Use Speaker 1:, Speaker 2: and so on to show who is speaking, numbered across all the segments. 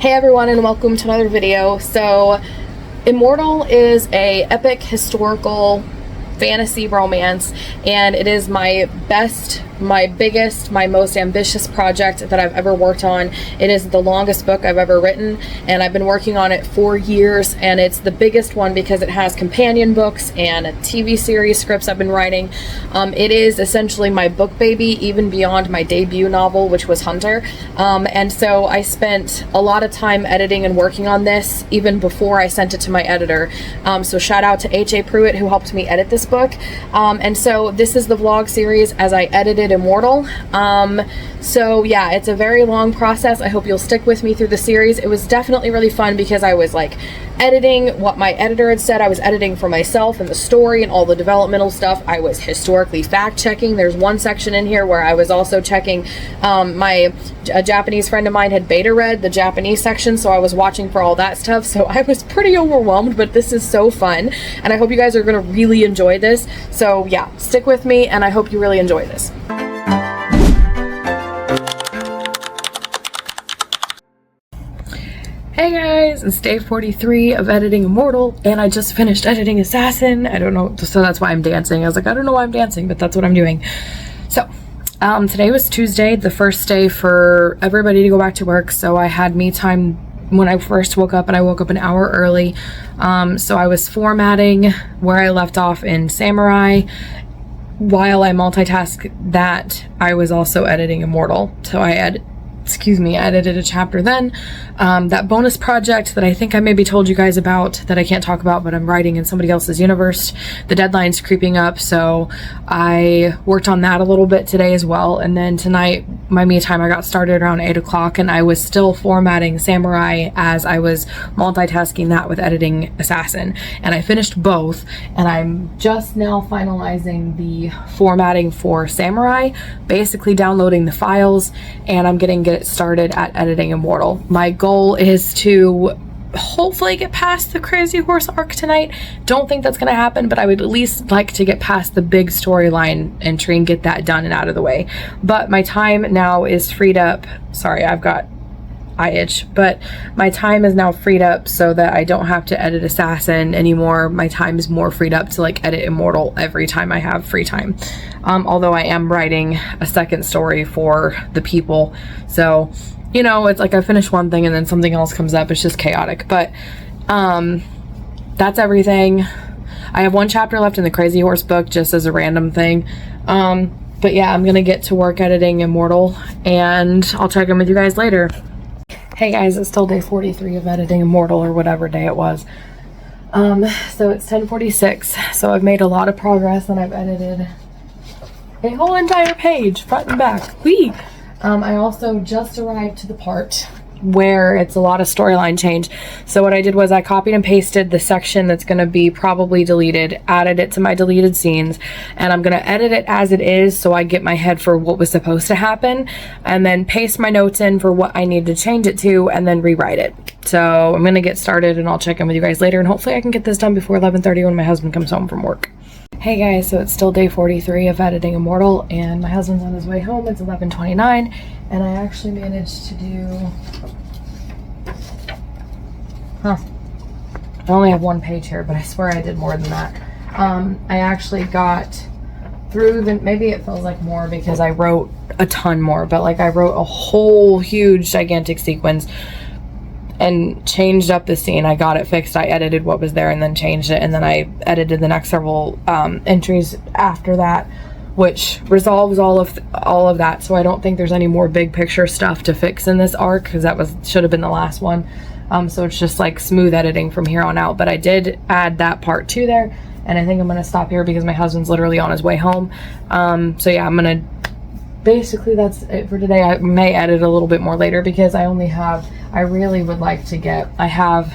Speaker 1: Hey everyone, and welcome to another video. So Immortal is a epic historical fantasy romance, and it is my best, my biggest, my most ambitious project that I've ever worked on. It is the longest book I've ever written, and I've been working on it for years, and it's the biggest one because it has companion books and a TV series scripts I've been writing. It is essentially my book baby, even beyond my debut novel, which was Hunter. And so I spent a lot of time editing and working on this even before I sent it to my editor. So shout out to H.A. Pruitt, who helped me edit this book. And so this is the vlog series as I edited Immortal. So yeah, it's a very long process. I hope you'll stick with me through the series. It was definitely really fun because I was like editing what my editor had said. I was editing for myself and the story and all the developmental stuff. I was historically fact checking. There's one section in here where I was also checking, a Japanese friend of mine had beta read the Japanese section, so I was watching for all that stuff. So I was pretty overwhelmed, but this is so fun, and I hope you guys are going to really enjoy this. So yeah, stick with me, and I hope you really enjoy this. Hey guys, it's day 43 of editing Immortal, and I just finished editing Assassin. I don't know, so that's why I'm dancing. I was like, I don't know why I'm dancing, but that's what I'm doing. So today was Tuesday, the first day for everybody to go back to work, so I had me time when I first woke up, and I woke up an hour early. So I was formatting where I left off in Samurai. While I multitasked that, I was also editing Immortal. So I edited a chapter then. That bonus project that I think I maybe told you guys about that I can't talk about, but I'm writing in somebody else's universe. The deadline's creeping up, so I worked on that a little bit today as well. And then tonight, my me time, I got started around 8 o'clock, and I was still formatting Samurai as I was multitasking that with editing Assassin. And I finished both, and I'm just now finalizing the formatting for Samurai, basically downloading the files, and I'm getting it started at editing Immortal. My goal is to hopefully get past the Crazy Horse arc tonight. Don't think that's gonna happen, but I would at least like to get past the big storyline entry and get that done and out of the way. But my time now is freed up. Sorry, I've got eye itch, but my time is now freed up so that I don't have to edit Assassin anymore. My time is more freed up to like edit Immortal every time I have free time. Although I am writing a second story for the people, so you know, it's like I finish one thing and then something else comes up. It's just chaotic, but that's everything. I have one chapter left in the Crazy Horse book, just as a random thing. But yeah, I'm gonna get to work editing Immortal, and I'll check in with you guys later. Hey guys, it's still day 43 of editing Immortal, or whatever day it was. So it's 10:46, so I've made a lot of progress, and I've edited a whole entire page, front and back. Whee! I also just arrived to the part where it's a lot of storyline change. So what I did was I copied and pasted the section that's going to be probably deleted, added it to my deleted scenes, and I'm going to edit it as it is so I get my head for what was supposed to happen, and then paste my notes in for what I need to change it to, and then rewrite it. So I'm going to get started, and I'll check in with you guys later, and hopefully I can get this done before 11:30 when my husband comes home from work. Hey guys, so it's still day 43 of editing Immortal, and my husband's on his way home. It's 11:29, and I actually managed to do... I only have one page here, but I swear I did more than that. I actually got through the... Maybe it feels like more because I wrote a ton more, but like I wrote a whole huge gigantic sequence and changed up the scene. I got it fixed. I edited what was there and then changed it, and then I edited the next several entries after that, which resolves all of that. So I don't think there's any more big picture stuff to fix in this arc, because that should have been the last one. So it's just like smooth editing from here on out. But I did add that part too there, and I think I'm gonna stop here because my husband's literally on his way home. So yeah, I'm gonna basically, that's it for today. I may edit a little bit more later because I really would like to I have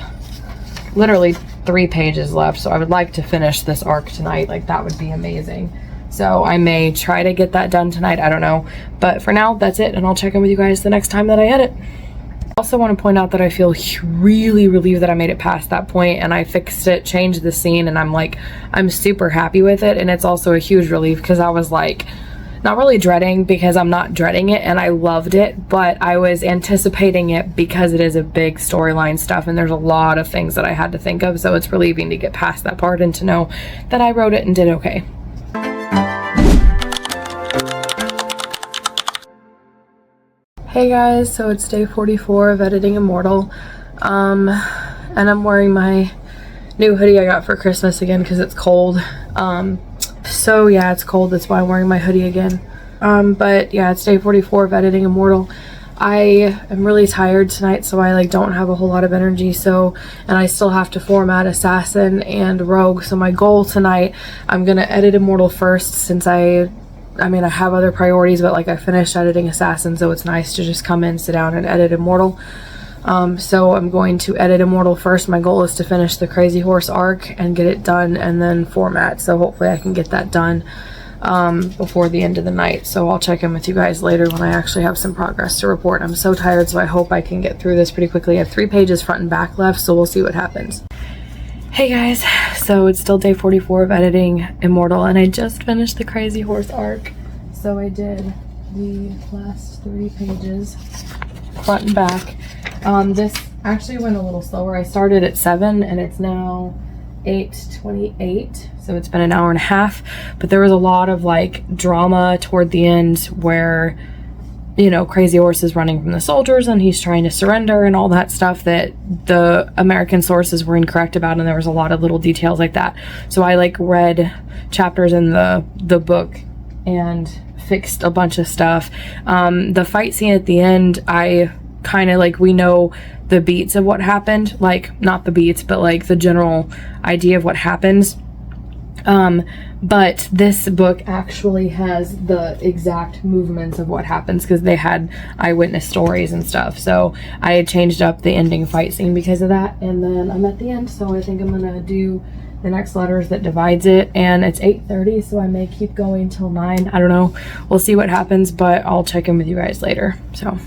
Speaker 1: literally 3 pages left, so I would like to finish this arc tonight. Like, that would be amazing. So I may try to get that done tonight, I don't know. But for now, that's it, and I'll check in with you guys the next time that I edit. I also want to point out that I feel really relieved that I made it past that point, and I fixed it, changed the scene, and I'm super happy with it. And it's also a huge relief because I was like, not really dreading, because I'm not dreading it and I loved it, but I was anticipating it because it is a big storyline stuff and there's a lot of things that I had to think of, so it's relieving to get past that part and to know that I wrote it and did okay. Hey guys, so it's day 44 of editing Immortal, and I'm wearing my new hoodie I got for Christmas again because it's cold. So yeah, it's cold, that's why I'm wearing my hoodie again. But yeah, it's day 44 of editing Immortal. I am really tired tonight, so I don't have a whole lot of energy, and I still have to format Assassin and Rogue. So my goal tonight, I'm gonna edit Immortal first, since I have other priorities, but I finished editing Assassin, so it's nice to just come in, sit down, and edit Immortal. So I'm going to edit Immortal first. My goal is to finish the Crazy Horse arc and get it done, and then format. So hopefully I can get that done before the end of the night. So I'll check in with you guys later when I actually have some progress to report. I'm so tired, so I hope I can get through this pretty quickly. I have 3 pages front and back left, so we'll see what happens. Hey guys, so it's still day 44 of editing Immortal, and I just finished the Crazy Horse arc. So I did the last 3 pages, front and back. This actually went a little slower. I started at 7 and it's now 8:28, so it's been an hour and a half, but there was a lot of drama toward the end where, you know, Crazy Horse is running from the soldiers and he's trying to surrender and all that stuff that the American sources were incorrect about, and there was a lot of little details like that. So I read chapters in the book and fixed a bunch of stuff. The fight scene at the end, I kind of we know the beats of what happened, not the beats, but the general idea of what happens. But this book actually has the exact movements of what happens because they had eyewitness stories and stuff. So I had changed up the ending fight scene because of that, and then I'm at the end, so I think I'm gonna do the next letters that divides it, and it's 8:30, so I may keep going till 9. I don't know, we'll see what happens, but I'll check in with you guys later. So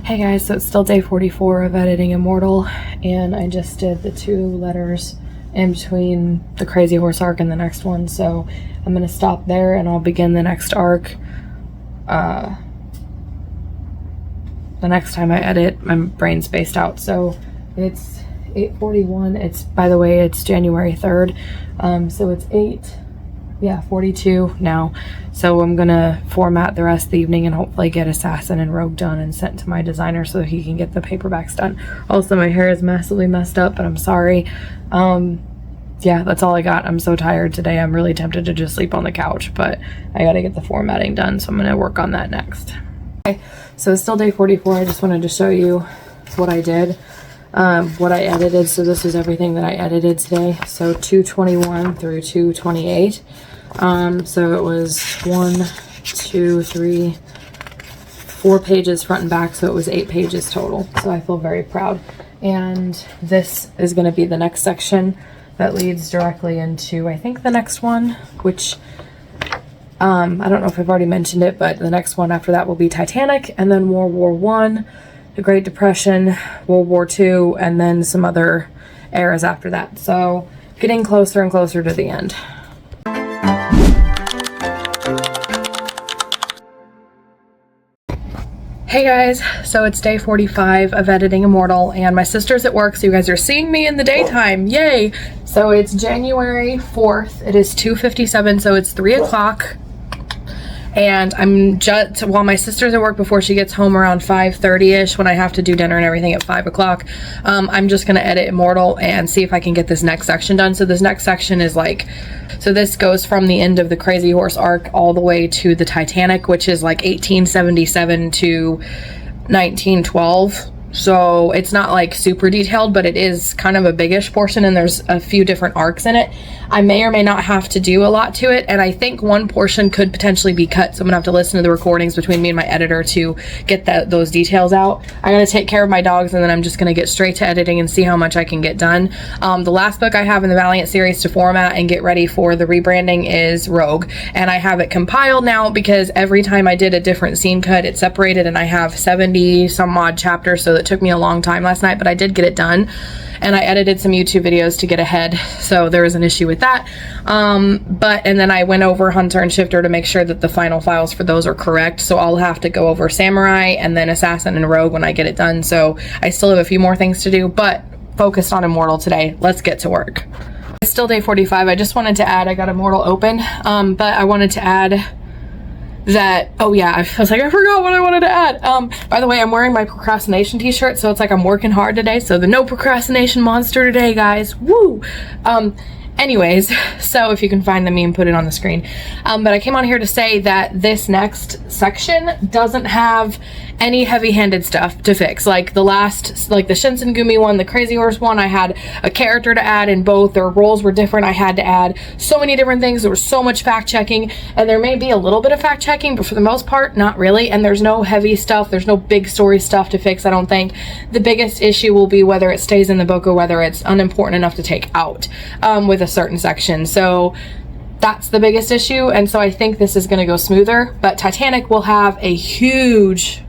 Speaker 1: hey guys, so it's still day 44 of editing Immortal, and I just did the 2 letters in between the Crazy Horse arc and the next one, so I'm gonna stop there and I'll begin the next arc the next time I edit. My brain's spaced out, so it's 8:41. It's, by the way, it's January 3rd, so it's 42 now. So I'm gonna format the rest of the evening and hopefully get Assassin and Rogue done and sent to my designer so he can get the paperbacks done. Also, my hair is massively messed up, but I'm sorry. Yeah, that's all I got. I'm so tired today. I'm really tempted to just sleep on the couch, but I gotta get the formatting done, so I'm gonna work on that next. Okay, so it's still day 44. I just wanted to show you what I did, what I edited. So this is everything that I edited today. So 221 through 228. So it was 1, 2, 3, 4 pages front and back, so it was 8 pages total. So I feel very proud. And this is going to be the next section that leads directly into, I think, the next one, which I don't know if I've already mentioned it, but the next one after that will be Titanic, and then World War I, the Great Depression, World War II, and then some other eras after that. So getting closer and closer to the end. Hey guys, so it's day 45 of editing Immortal, and my sister's at work, so you guys are seeing me in the daytime, yay! So it's January 4th, it is 2:57, so it's 3 o'clock, and I'm just, while my sister's at work before she gets home around 5:30ish, when I have to do dinner and everything at 5 o'clock, I'm just gonna edit Immortal and see if I can get this next section done. So this next section is so this goes from the end of the Crazy Horse arc all the way to the Titanic, which is 1877 to 1912. So it's not super detailed, but it is kind of a biggish portion, and there's a few different arcs in it. I may or may not have to do a lot to it, and I think one portion could potentially be cut, so I'm gonna have to listen to the recordings between me and my editor to get those details out. I gotta take care of my dogs, and then I'm just gonna get straight to editing and see how much I can get done. The last book I have in the Valiant series to format and get ready for the rebranding is Rogue, and I have it compiled now because every time I did a different scene cut, it separated, and I have 70 some odd chapters, so that took me a long time last night, but I did get it done. And I edited some YouTube videos to get ahead, so there was an issue with that. And then I went over Hunter and Shifter to make sure that the final files for those are correct. So I'll have to go over Samurai and then Assassin and Rogue when I get it done. So I still have a few more things to do, but focused on Immortal today. Let's get to work. It's still day 45. I just wanted to add, I got Immortal open, but I wanted to add that, oh yeah, I was like, I forgot what I wanted to add. By the way, I'm wearing my procrastination t-shirt, so it's like I'm working hard today. So the no procrastination monster today, guys. Woo! Anyways, so if you can find the meme, put it on the screen. But I came on here to say that this next section doesn't have any heavy-handed stuff to fix. Like the last, like the Shinsengumi one, the Crazy Horse one, I had a character to add in both. Their roles were different. I had to add so many different things. There was so much fact-checking, and there may be a little bit of fact-checking, but for the most part, not really. And there's no heavy stuff. There's no big story stuff to fix, I don't think. The biggest issue will be whether it stays in the book or whether it's unimportant enough to take out with a certain section. So that's the biggest issue, and so I think this is going to go smoother. But Titanic will have a huge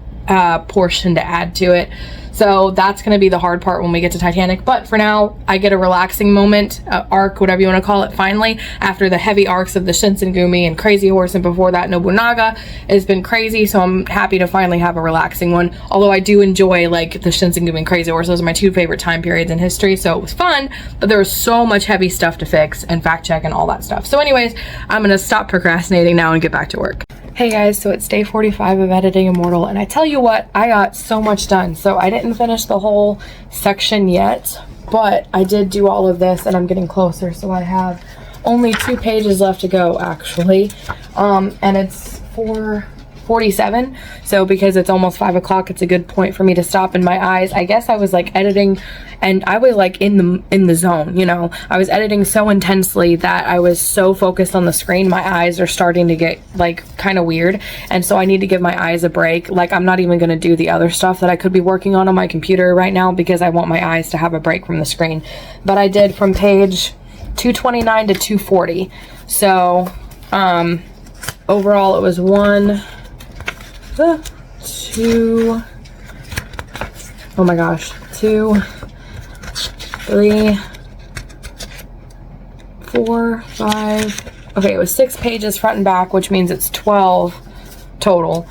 Speaker 1: portion to add to it, so that's going to be the hard part when we get to Titanic. But for now, I get a relaxing moment, arc, whatever you want to call it, finally, after the heavy arcs of the Shinsengumi and Crazy Horse, and before that Nobunaga has been crazy. So I'm happy to finally have a relaxing one, although I do enjoy like the Shinsengumi and Crazy Horse. Those are my two favorite time periods in history, so it was fun, but there was so much heavy stuff to fix and fact check and all that stuff. So anyways, I'm gonna stop procrastinating now and get back to work. Hey guys, so it's day 45 of editing Immortal, and I tell you what, I got so much done. So I didn't finish the whole section yet, but I did do all of this, and I'm getting closer. So I have only 2 pages left to go, actually, and it's 4:47. So because it's almost 5 o'clock, it's a good point for me to stop. In my eyes, I guess I was like editing, and I was like in the zone, you know. I was editing so intensely that I was so focused on the screen, my eyes are starting to get like kind of weird, and so I need to give my eyes a break. Like, I'm not even going to do the other stuff that I could be working on my computer right now because I want my eyes to have a break from the screen. But I did from page 229 to 240. So overall it was 1, 2, oh my gosh, 2, 3, 4, 5, okay, it was 6 pages front and back, which means it's 12 total.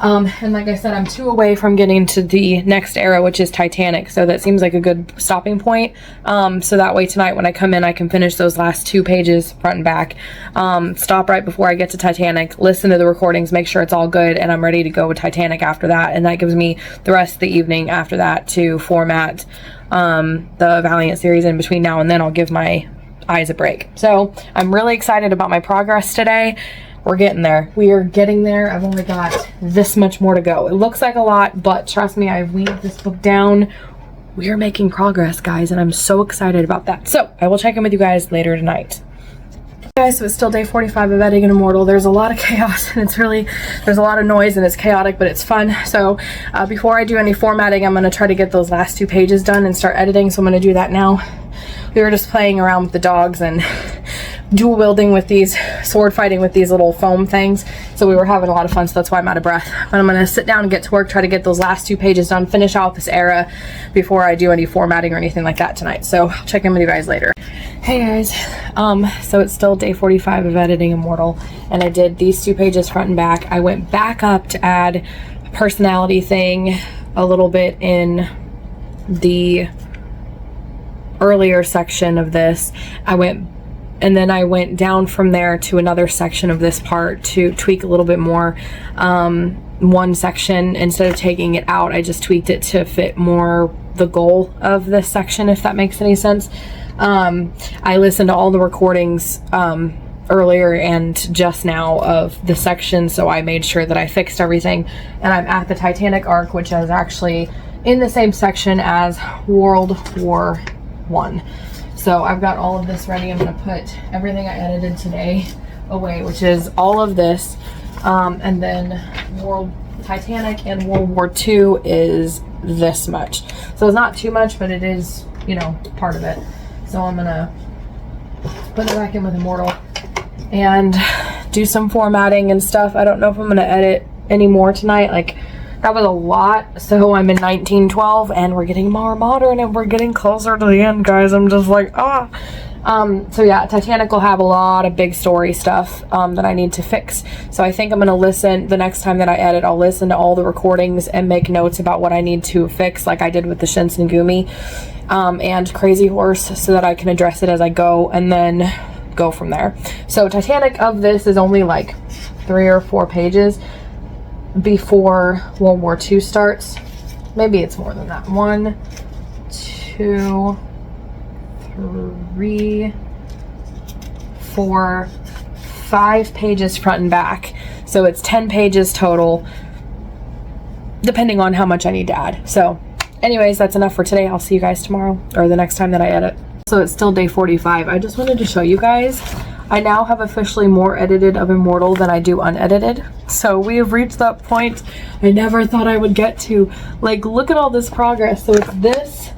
Speaker 1: And like I said, I'm 2 away from getting to the next era, which is Titanic, so that seems like a good stopping point. So that way tonight when I come in, I can finish those last 2 pages front and back, stop right before I get to Titanic, listen to the recordings, make sure it's all good, and I'm ready to go with Titanic after that. And that gives me the rest of the evening after that to format the Valiant series. In between now and then, I'll give my eyes a break. So I'm really excited about my progress today. We're getting there. We are getting there. I've only got this much more to go. It looks like a lot, but trust me, I've weaved this book down. We are making progress, guys, and I'm so excited about that. So I will check in with you guys later tonight. Guys, so it's still day 45 of editing Immortal. There's a lot of chaos, and there's a lot of noise, and it's chaotic, but it's fun. So before I do any formatting, I'm going to try to get those last 2 pages done and start editing. So I'm going to do that now. We were just playing around with the dogs and dual wielding with these, sword fighting with these little foam things. So we were having a lot of fun, so that's why I'm out of breath. But I'm going to sit down and get to work, try to get those last 2 pages done, finish out this era before I do any formatting or anything like that tonight. So I'll check in with you guys later. Hey guys, so it's still day 45 of editing Immortal, and I did these 2 pages front and back. I went back up to add a personality thing a little bit in the earlier section of this. And then I went down from there to another section of this part to tweak a little bit more. One section, instead of taking it out, I just tweaked it to fit more the goal of this section, if that makes any sense. I listened to all the recordings earlier and just now of the section, so I made sure that I fixed everything. And I'm at the Titanic arc, which is actually in the same section as World War I. So I've got all of this ready. I'm going to put everything I edited today away, which is all of this, and then Titanic and World War II is this much. So it's not too much, but it is, you know, part of it. So I'm going to put it back in with Immortal and do some formatting and stuff. I don't know if I'm going to edit any more tonight. Like, That was a lot. So I'm in 1912 and we're getting more modern and we're getting closer to the end, guys. I'm just like, ah. So yeah, Titanic will have a lot of big story stuff that I need to fix. So I think I'm gonna listen, the next time that I edit, I'll listen to all the recordings and make notes about what I need to fix, like I did with the Shinsengumi and Crazy Horse, so that I can address it as I go and then go from there. So Titanic of this is only like 3 or 4 pages before World War II starts. Maybe it's more than that. 1, 2, 3, 4, 5 pages front and back. So it's 10 pages total, depending on how much I need to add. So anyways, that's enough for today. I'll see you guys tomorrow, or the next time that I edit. So it's still day 45. I just wanted to show you guys, I now have officially more edited of Immortal than I do unedited. So we have reached that point I never thought I would get to. Like, look at all this progress. So it's, this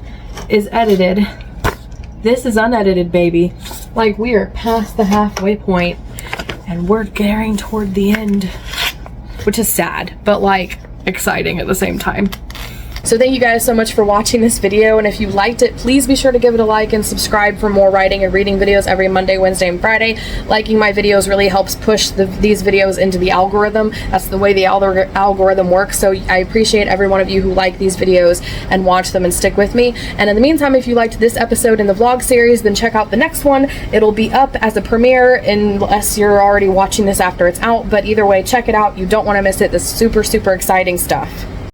Speaker 1: is edited. This is unedited, baby. Like, we are past the halfway point and we're getting toward the end, which is sad, but like exciting at the same time. So thank you guys so much for watching this video, and if you liked it, please be sure to give it a like and subscribe for more writing and reading videos every Monday, Wednesday, and Friday. Liking my videos really helps push these videos into the algorithm. That's the way the algorithm works, so I appreciate every one of you who like these videos and watch them and stick with me. And in the meantime, if you liked this episode in the vlog series, then check out the next one. It'll be up as a premiere unless you're already watching this after it's out, but either way, check it out. You don't want to miss it. This super, super exciting stuff.